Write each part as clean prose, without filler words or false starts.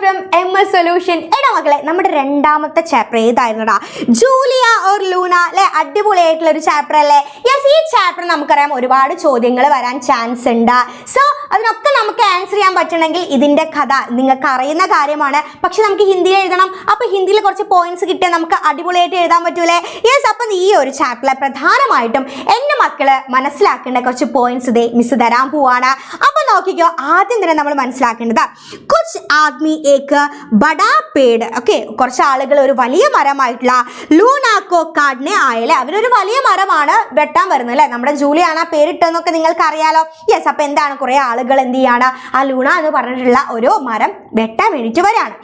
from MS Solution. എടാ മക്കളെ, നമ്മുടെ രണ്ടാമത്തെ ചാപ്റ്റർ ഏതായിരുന്നടാ? ജൂലിയ ഓർ ലൂണ അല്ലെ? അടിപൊളിയായിട്ടുള്ള ഒരു ചാപ്റ്റർ അല്ലേ? യെസ്, ഈ ചാപ്റ്റർ നമുക്കറിയാം ഒരുപാട് ചോദ്യങ്ങൾ വരാൻ ചാൻസ് ഉണ്ട്. സോ അതിനൊക്കെ നമുക്ക് ആൻസർ ചെയ്യാൻ പറ്റണമെങ്കിൽ ഇതിന്റെ കഥ നിങ്ങൾക്ക് അറിയുന്ന കാര്യമാണ്. പക്ഷെ നമുക്ക് ഹിന്ദിയിൽ എഴുതണം. അപ്പൊ ഹിന്ദിയിൽ കുറച്ച് പോയിന്റ്സ് കിട്ടിയാൽ നമുക്ക് അടിപൊളിയായിട്ട് എഴുതാൻ പറ്റൂലേ? യെസ്, അപ്പം ഈ ഒരു ചാപ്റ്ററിലെ പ്രധാനമായിട്ടും എന്റെ മക്കള് മനസ്സിലാക്കേണ്ട കുറച്ച് പോയിന്റ്സ് ഇതേ മിസ് തരാൻ പോവാണ്. അപ്പൊ നോക്കിക്കോ, ആദ്യം തന്നെ നമ്മൾ മനസ്സിലാക്കേണ്ടത് കുച്ച് ആദ്മി ഏക്ക് ബഡാ പേട്, ഓക്കെ, കുറച്ച് ആളുകൾ ഒരു വലിയ മരമായിട്ടുള്ള ലൂണാക്കോ കാടിനെ ആയല്ലേ, അവരൊരു വലിയ മരമാണ് വെട്ടാൻ വരുന്നത് അല്ലേ? നമ്മുടെ ജൂലിയാണ് ആ പേരിട്ടെന്നൊക്കെ നിങ്ങൾക്ക് അറിയാലോ. യെസ്, അപ്പൊ എന്താണ്, കുറെ ആളുകൾ എന്ത് ചെയ്യാണ്, ആ ലൂണ എന്ന് പറഞ്ഞിട്ടുള്ള ഒരു മരം വെട്ടാൻ വേണ്ടിയിട്ട് വരാണ്.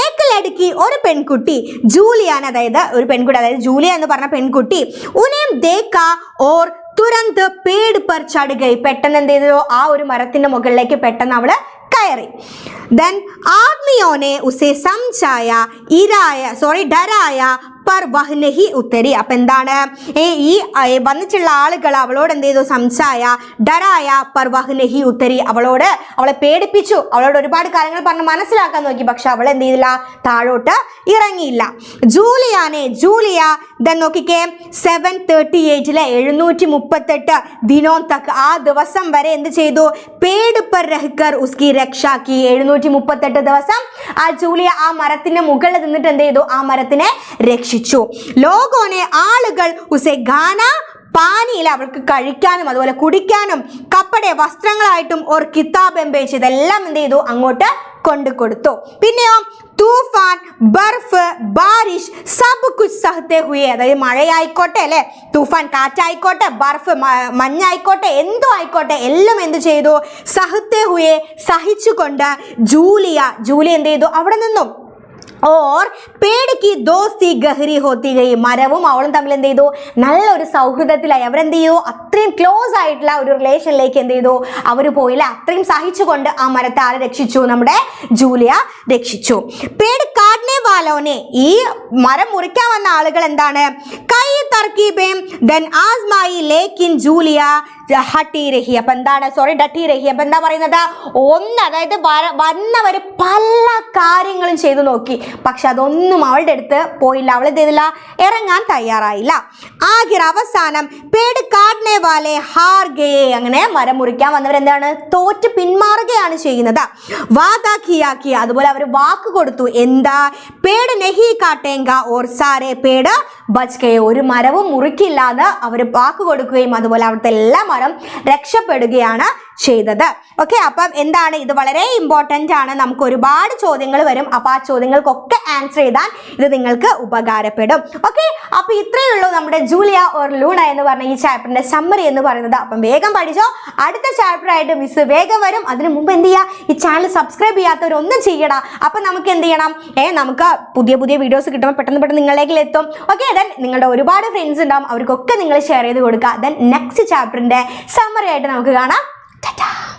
ഏക്ക് ലടുക്കി, ഒരു പെൺകുട്ടി, ജൂലിയാൻ അതായത് ഒരു പെൺകുട്ടി, അതായത് ജൂലിയ എന്ന് പറഞ്ഞ പെൺകുട്ടി, ഉനേം ദേക്ക ഓർ തുരന്ത് പേട് പർ ചढ़ गई, പെട്ടെന്ന് എന്ത് ചെയ്തു, ആ ഒരു മരത്തിന്റെ മുകളിലേക്ക് പെട്ടെന്ന് അവള് കയറി. Then ആദ്മിയോനെ ഉസേ സംചായ ഡരായ പർ വഹ് നഹി ഉത്തരി. അപ്പൊ എന്താണ്, ഈ വന്നിട്ടുള്ള ആളുകൾ അവളോട് എന്ത് ചെയ്തു, സംസായ ഡരായ പർ വഹ് നഹി ഉത്തരി, അവളെ പേടിപ്പിച്ചു, അവളോട് ഒരുപാട് കാര്യങ്ങൾ പറഞ്ഞ് മനസ്സിലാക്കാൻ നോക്കി. പക്ഷെ അവൾ എന്ത് ചെയ്തില്ല, താഴോട്ട് ഇറങ്ങിയില്ല. ജൂലിയ ദെൻ നോക്കിക്കേ, 738 738 ദിനോം തക്ക്, ആ ദിവസം വരെ എന്ത് ചെയ്തു, പേട് പർ രഹ്കർ ഉസ്കി രക്ഷാക്കി. 738 ദിവസം ആ ജൂലിയ ആ മരത്തിന്റെ മുകളിൽ നിന്നിട്ട് എന്ത് ചെയ്തു, ആ മരത്തിനെ രക്ഷിച്ചു. ലോകോനെ, ആളുകൾ ഉസേ ഗാന പാനിയിൽ, അവൾക്ക് കഴിക്കാനും അതുപോലെ കുടിക്കാനും കപ്പടെ വസ്ത്രങ്ങളായിട്ടും ഓർ കിതാബ് എംബേച്ച്, ഇതെല്ലാം എന്ത് ചെയ്തു, അങ്ങോട്ട് കൊണ്ടു കൊടുത്തു. പിന്നെയോ തൂഫാൻ ബർഫ് ബാരിഷ് സബ് കുച്ച് സഹത്തെ ഹുയെ, അതായത് മഴയായിക്കോട്ടെ അല്ലെ, തൂഫാൻ കാറ്റായിക്കോട്ടെ, ബർഫ് മഞ്ഞായിക്കോട്ടെ, എന്തോ ആയിക്കോട്ടെ, എല്ലാം എന്ത് ചെയ്തു, സഹത്തെ ഹുയെ സഹിച്ചുകൊണ്ട് ജൂലിയ എന്ത് ചെയ്തു, അവിടെ നിന്നും. ഓർ പേടിക്ക് ദോസ്തി ഗഹരി ഹോത്തി ഗയി, മരവും അവളും തമ്മിൽ എന്ത് ചെയ്തു, നല്ലൊരു സൗഹൃദത്തിലായി. അവരെന്ത് ചെയ്തു, അത്രയും ക്ലോസ് ആയിട്ടുള്ള ഒരു റിലേഷനിലേക്ക് എന്ത് ചെയ്തു, അവർ പോയില്ല. അത്രയും സഹിച്ചുകൊണ്ട് ആ മരത്തെ ആരെ രക്ഷിച്ചു, നമ്മുടെ ജൂലിയ രക്ഷിച്ചു. പേട് കാടിനെ വാലോനെ, ഈ മരം മുറിക്കാൻ വന്ന ആളുകൾ എന്താണ്, കൈ തർക്കീബേം ദെൻ ആസ്മായി ലേക്കിൻ ജൂലിയ ഹട്ടി രഹി. അപ്പൊ എന്താണ്, ഡട്ടി രഹി. അപ്പൊ എന്താ പറയുന്നത്, അതായത് വന്നവര് പല കാര്യങ്ങളും ചെയ്തു നോക്കി, പക്ഷെ അതൊന്നും അവളുടെ അടുത്ത് പോയില്ല. അവൾ എന്ത് ചെയ്തില്ല, ഇറങ്ങാൻ തയ്യാറായില്ല. ആഖിർ അവസാനം പേട് കാടിനെ വാലെ ഹാർ ഗയെ, അങ്ങനെ മരം മുറിക്കാൻ വന്നവർ എന്താണ്, തോറ്റ് പിന്മാറുകയാണ് ചെയ്യുന്നത്. വാദാഖിയാക്കി, അതുപോലെ അവർ വാക്ക് കൊടുത്തു, എന്താ, പേട് നെഹി കാട്ടേങ്ക ഓർ സാരെ പേട് ബച്ച് ഗയെ, ഒരു മരവും മുറിക്കില്ലാന്ന് അവർ വാക്ക് കൊടുക്കുകയും അതുപോലെ അവിടുത്തെ എല്ലാ മരം രക്ഷപ്പെടുകയാണ് ചെയ്തത്. ഓക്കെ, അപ്പം എന്താണ്, ഇത് വളരെ ഇമ്പോർട്ടൻ്റ് ആണ്. നമുക്ക് ഒരുപാട് ചോദ്യങ്ങൾ വരും. അപ്പൊ ആ ചോദ്യങ്ങൾക്കൊക്കെ ആൻസർ ചെയ്താൽ ഇത് നിങ്ങൾക്ക് ഉപകാരപ്പെടും. ഓക്കെ, അപ്പൊ ഇത്രയേ ഉള്ളൂ നമ്മുടെ ജൂലിയ ഓർ ലൂണ എന്ന് പറഞ്ഞ ഈ ചാപ്റ്ററിന്റെ സമ്മറി എന്ന് പറയുന്നത്. അപ്പം വേഗം പഠിച്ചോ, അടുത്ത ചാപ്റ്റർ ആയിട്ട് മിസ് വേഗം വരും. അതിനു മുമ്പ് എന്ത് ചെയ്യുക, ഈ ചാനൽ സബ്സ്ക്രൈബ് ചെയ്യാത്തവരൊന്നും ചെയ്യണം. അപ്പൊ നമുക്ക് എന്ത് ചെയ്യണം, നമുക്ക് പുതിയ വീഡിയോസ് കിട്ടുമ്പോൾ പെട്ടെന്ന് നിങ്ങളിലേക്ക് എത്തും. ഓക്കെ, ദെൻ നിങ്ങളുടെ ഒരുപാട് ഫ്രണ്ട്സ് ഉണ്ടാവും, അവർക്കൊക്കെ നിങ്ങൾ ഷെയർ ചെയ്ത് കൊടുക്കുക. ദെൻ നെക്സ്റ്റ് ചാപ്റ്ററിന്റെ സമ്മറി ആയിട്ട് നമുക്ക് കാണാം. Ta-da!